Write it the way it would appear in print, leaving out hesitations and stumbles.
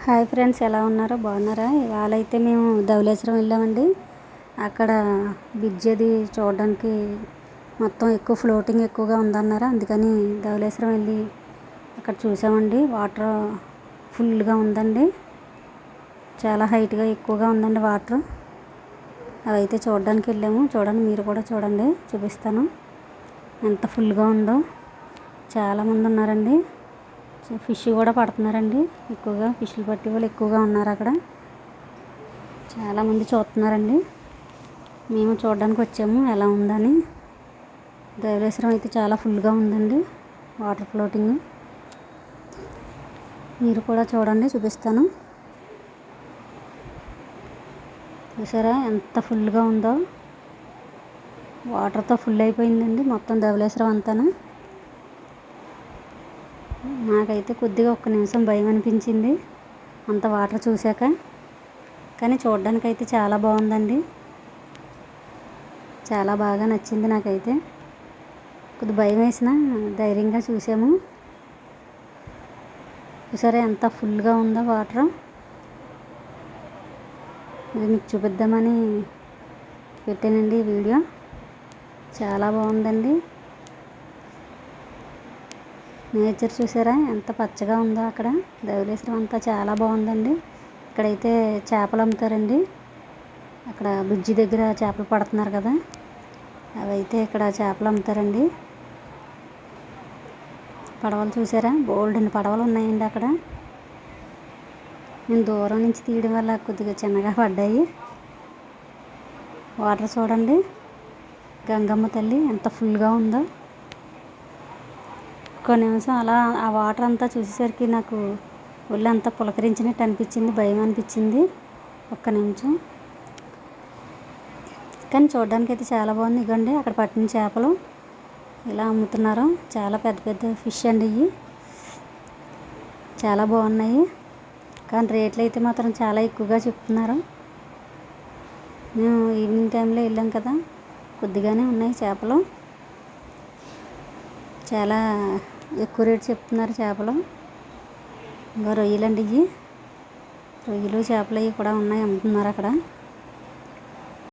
Hi friends, ఎలా ఉన్నారో బాగున్నారా? ఇవాళ అయితే మేము ధవళేశ్వరం వెళ్ళామండి. అక్కడ బ్రిడ్జ్ అది చూడడానికి మొత్తం ఎక్కువ ఫ్లోటింగ్ ఎక్కువగా ఉందన్నారు. అందుకని ధవళేశ్వరం వెళ్ళి అక్కడ చూసామండి. వాటర్ ఫుల్గా ఉందండి, చాలా హైట్గా ఎక్కువగా ఉందండి వాటర్. అవైతే చూడడానికి వెళ్ళాము. చూడండి, మీరు కూడా చూడండి, చూపిస్తాను ఎంత ఫుల్గా ఉందో. చాలామంది ఉన్నారండి. ఫిష్ కూడా పడుతున్నారండి. ఎక్కువగా ఫిష్లు పట్టే వాళ్ళు ఎక్కువగా ఉన్నారు అక్కడ. చాలామంది చూస్తున్నారండి. మేము చూడడానికి వచ్చాము ఎలా ఉందని. ధవళేశ్వరం అయితే చాలా ఫుల్గా ఉందండి వాటర్ ఫ్లోటింగ్. మీరు కూడా చూడండి, చూపిస్తాను. చూసారా ఎంత ఫుల్గా ఉందో? వాటర్తో ఫుల్ అయిపోయిందండి మొత్తం ధవళేశ్వరం అంతాను. నాకైతే కొద్దిగా ఒక్క నిమిషం భయం అనిపించింది అంత వాటర్ చూశాక. కానీ చూడడానికైతే చాలా బాగుందండి. చాలా బాగా నచ్చింది నాకైతే. కొద్ది భయం వేసినా ధైర్యంగా చూసాము. చూసారా ఎంత ఫుల్గా ఉందో వాటర్. ఇది మీకు చూపిద్దామని పెట్టానండి ఈ వీడియో. చాలా బాగుందండి. నేచర్ చూసారా ఎంత పచ్చగా ఉందో అక్కడ. ధవళేశ్వరం అంతా చాలా బాగుందండి. ఇక్కడైతే చేపలు అమ్ముతారండి. అక్కడ బ్రిడ్జి దగ్గర చేపలు పడుతున్నారు కదా, అవైతే ఇక్కడ చేపలు అమ్ముతారండి. పడవలు చూసారా, బోల్డెన్ పడవలు ఉన్నాయండి అక్కడ. నేను దూరం నుంచి తీయడం వల్ల కొద్దిగా చిన్నగా పడ్డాయి. వాటర్ చూడండి, గంగమ్మ తల్లి ఎంత ఫుల్గా ఉందో. ఒక్క నిమిషం అలా ఆ వాటర్ అంతా చూసేసరికి నాకు ఒళ్ళంతా పులకరించినట్టు అనిపించింది, భయం అనిపించింది ఒక్క నిమిషం. కానీ చూడడానికి అయితే చాలా బాగుంది. ఇగోండి అక్కడ పట్టిన చేపలు ఇలా అమ్ముతున్నారు. చాలా పెద్ద పెద్ద ఫిష్ అండి ఇవి. చాలా బాగున్నాయి, కానీ రేట్లు అయితే మాత్రం చాలా ఎక్కువగా చెప్తున్నారు. మేము ఈవినింగ్ టైంలో వెళ్ళాం కదా, కొద్దిగానే ఉన్నాయి చేపలు. చాలా ఎక్కువ రేట్ చెప్తున్నారు చేపలు. ఇంకా రొయ్యలండి ఇవి. రొయ్యలు చేపలు ఇవి కూడా ఉన్నాయి, అమ్ముతున్నారు అక్కడ.